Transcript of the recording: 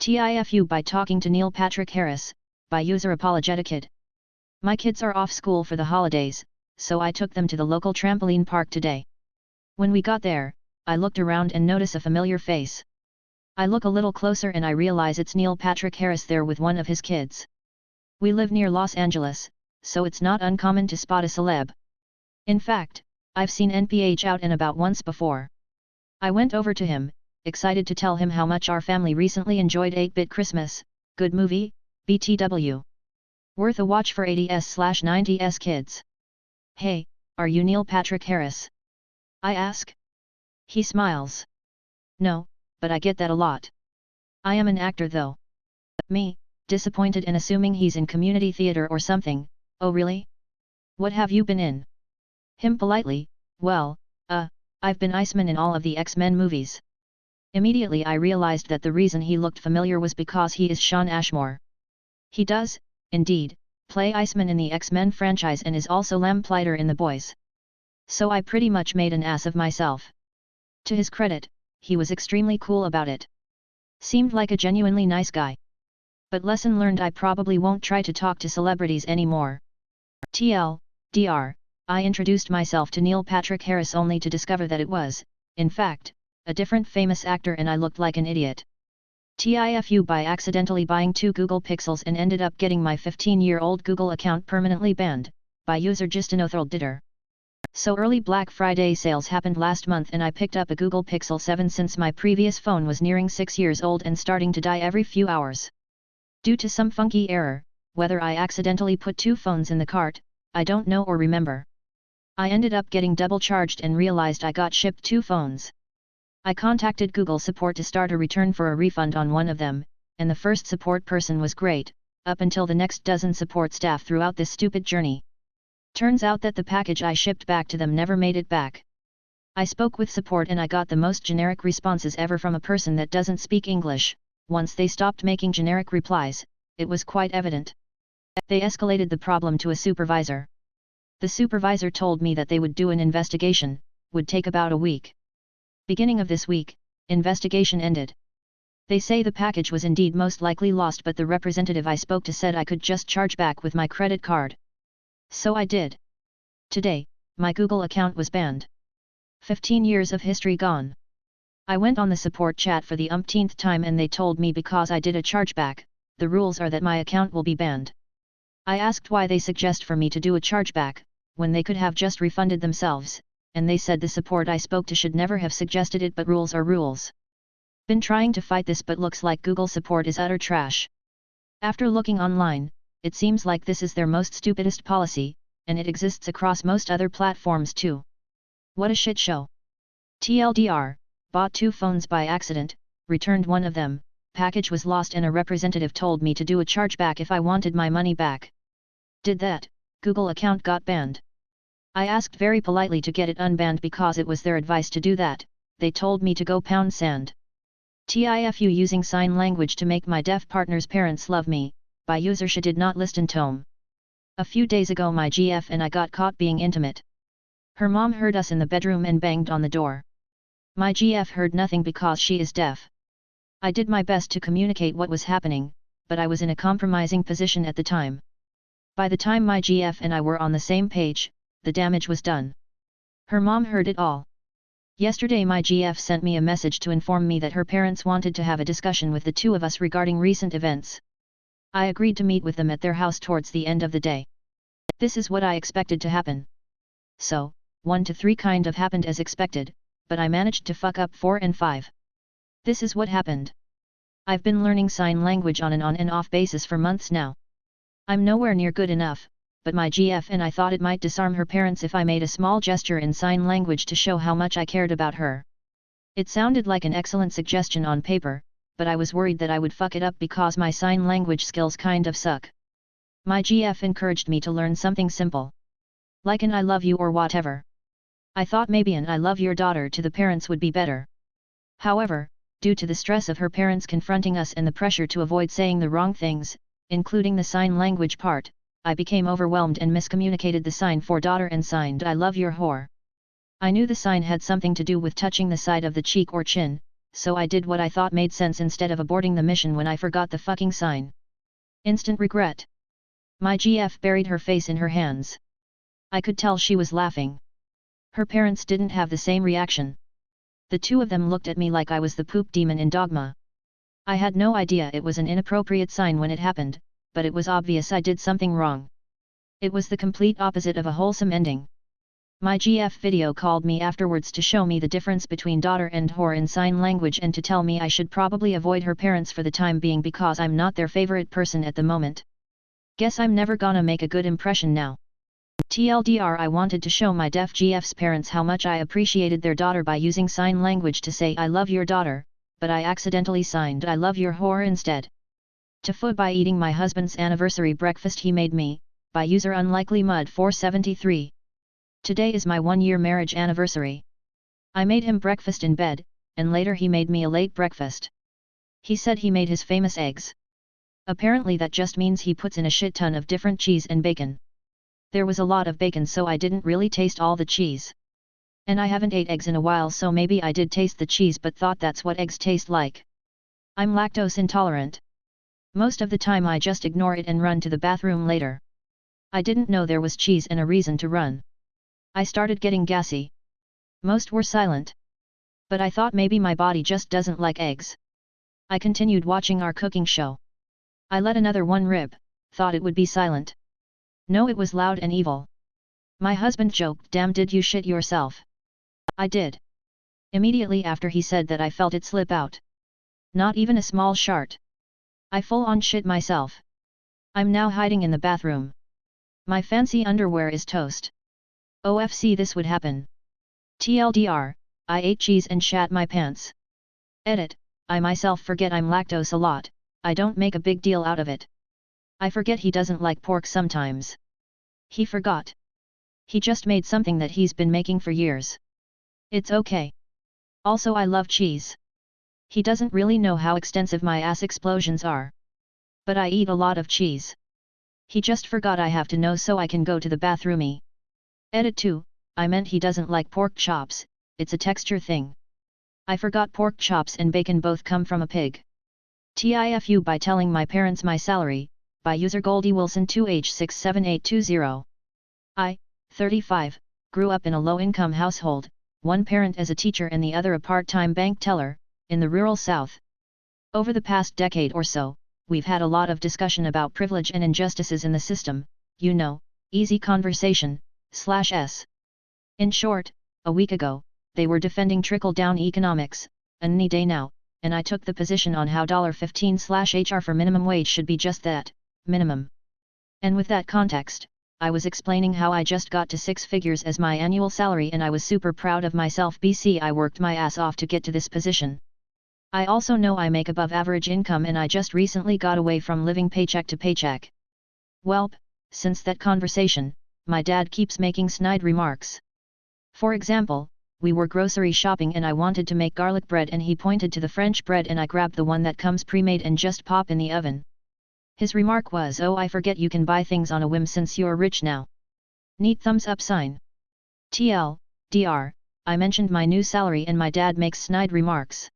TIFU by talking to Neil Patrick Harris, by user Apologetic. My kids are off school for the holidays, so I took them to the local trampoline park today. When we got there, I looked around and noticed a familiar face. I look a little closer and I realize it's Neil Patrick Harris there with one of his kids. We live near Los Angeles, so it's not uncommon to spot a celeb. In fact, I've seen NPH out and about once before. I went over to him, excited to tell him how much our family recently enjoyed 8-Bit Christmas, good movie, BTW. Worth a watch for 80s/90s kids. Hey, are you Neil Patrick Harris? I ask. He smiles. No, but I get that a lot. I am an actor though. Me, disappointed and assuming he's in community theater or something. Oh really? What have you been in? Him politely, well, I've been Iceman in all of the X-Men movies. Immediately I realized that the reason he looked familiar was because he is Shawn Ashmore. He does, indeed, play Iceman in the X-Men franchise and is also Lamplighter in The Boys. So I pretty much made an ass of myself. To his credit, he was extremely cool about it. Seemed like a genuinely nice guy. But lesson learned, I probably won't try to talk to celebrities anymore. TLDR, I introduced myself to Neil Patrick Harris only to discover that it was, in fact, a different famous actor and I looked like an idiot. TIFU by accidentally buying 2 Google Pixels and ended up getting my 15-year-old Google account permanently banned, by user Justinothroldditter. So early Black Friday sales happened last month and I picked up a Google Pixel 7 since my previous phone was nearing 6 years old and starting to die every few hours. Due to some funky error, whether I accidentally put 2 phones in the cart, I don't know or remember. I ended up getting double charged and realized I got shipped 2 phones. I contacted Google support to start a return for a refund on one of them, and the first support person was great, up until the next dozen support staff throughout this stupid journey. Turns out that the package I shipped back to them never made it back. I spoke with support and I got the most generic responses ever from a person that doesn't speak English. Once they stopped making generic replies, it was quite evident. They escalated the problem to a supervisor. The supervisor told me that they would do an investigation, would take about a week. Beginning of this week, investigation ended. They say the package was indeed most likely lost, but the representative I spoke to said I could just charge back with my credit card. So I did. Today, my Google account was banned. 15 years of history gone. I went on the support chat for the umpteenth time and they told me because I did a chargeback, the rules are that my account will be banned. I asked why they suggest for me to do a chargeback, when they could have just refunded themselves, and they said the support I spoke to should never have suggested it, but rules are rules. Been trying to fight this but looks like Google support is utter trash. After looking online, it seems like this is their most stupidest policy, and it exists across most other platforms too. What a shit show. TLDR, bought 2 phones by accident, returned one of them, package was lost and a representative told me to do a chargeback if I wanted my money back. Did that, Google account got banned. I asked very politely to get it unbanned because it was their advice to do that. They told me to go pound sand. TIFU using sign language to make my deaf partner's parents love me, by user she did not listen tome. A few days ago my GF and I got caught being intimate. Her mom heard us in the bedroom and banged on the door. My GF heard nothing because she is deaf. I did my best to communicate what was happening, but I was in a compromising position at the time. By the time my GF and I were on the same page, the damage was done. Her mom heard it all. Yesterday my GF sent me a message to inform me that her parents wanted to have a discussion with the 2 of us regarding recent events. I agreed to meet with them at their house towards the end of the day. This is what I expected to happen. So, 1 to 3 kind of happened as expected, but I managed to fuck up 4 and 5. This is what happened. I've been learning sign language on and off basis for months now. I'm nowhere near good enough, but my GF and I thought it might disarm her parents if I made a small gesture in sign language to show how much I cared about her. It sounded like an excellent suggestion on paper, but I was worried that I would fuck it up because my sign language skills kind of suck. My GF encouraged me to learn something simple. Like an I love you or whatever. I thought maybe an I love your daughter to the parents would be better. However, due to the stress of her parents confronting us and the pressure to avoid saying the wrong things, including the sign language part, I became overwhelmed and miscommunicated the sign for daughter and signed I love your whore. I knew the sign had something to do with touching the side of the cheek or chin, so I did what I thought made sense instead of aborting the mission when I forgot the fucking sign. Instant regret. My GF buried her face in her hands. I could tell she was laughing. Her parents didn't have the same reaction. The two of them looked at me like I was the poop demon in Dogma. I had no idea it was an inappropriate sign when it happened, but it was obvious I did something wrong. It was the complete opposite of a wholesome ending. My GF video called me afterwards to show me the difference between daughter and whore in sign language and to tell me I should probably avoid her parents for the time being because I'm not their favorite person at the moment. Guess I'm never gonna make a good impression now. TLDR, I wanted to show my deaf GF's parents how much I appreciated their daughter by using sign language to say I love your daughter, but I accidentally signed I love your whore instead. TIFU by eating my husband's anniversary breakfast he made me, by user Unlikely Mud 473. Today is my 1-year marriage anniversary. I made him breakfast in bed, and later he made me a late breakfast. He said he made his famous eggs. Apparently that just means he puts in a shit ton of different cheese and bacon. There was a lot of bacon so I didn't really taste all the cheese. And I haven't ate eggs in a while so maybe I did taste the cheese but thought that's what eggs taste like. I'm lactose intolerant. Most of the time I just ignore it and run to the bathroom later. I didn't know there was cheese and a reason to run. I started getting gassy. Most were silent. But I thought maybe my body just doesn't like eggs. I continued watching our cooking show. I let another one rip, thought it would be silent. No, it was loud and evil. My husband joked, "Damn, did you shit yourself?" I did. Immediately after he said that I felt it slip out. Not even a small shart. I full on shit myself. I'm now hiding in the bathroom. My fancy underwear is toast. OFC, this would happen. TLDR, I ate cheese and shat my pants. Edit, I myself forget I'm lactose a lot, I don't make a big deal out of it. I forget he doesn't like pork sometimes. He forgot. He just made something that he's been making for years. It's okay. Also I love cheese. He doesn't really know how extensive my ass explosions are. But I eat a lot of cheese. He just forgot I have to know so I can go to the bathroomy. Edit 2, I meant he doesn't like pork chops, it's a texture thing. I forgot pork chops and bacon both come from a pig. TIFU by telling my parents my salary, by user Goldie Wilson 2H67820. I, 35, grew up in a low-income household, one parent as a teacher and the other a part-time bank teller, in the rural South. Over the past decade or so, we've had a lot of discussion about privilege and injustices in the system, you know, easy conversation, /s. In short, a week ago, they were defending trickle-down economics, any day now, and I took the position on how $15/HR for minimum wage should be just that, minimum. And with that context, I was explaining how I just got to 6 figures as my annual salary and I was super proud of myself. I worked my ass off to get to this position. I also know I make above average income and I just recently got away from living paycheck to paycheck. Welp, since that conversation, my dad keeps making snide remarks. For example, we were grocery shopping and I wanted to make garlic bread and he pointed to the French bread and I grabbed the one that comes pre-made and just pop in the oven. His remark was, "Oh, I forget you can buy things on a whim since you're rich now." Neat thumbs up sign. TL, DR, I mentioned my new salary and my dad makes snide remarks.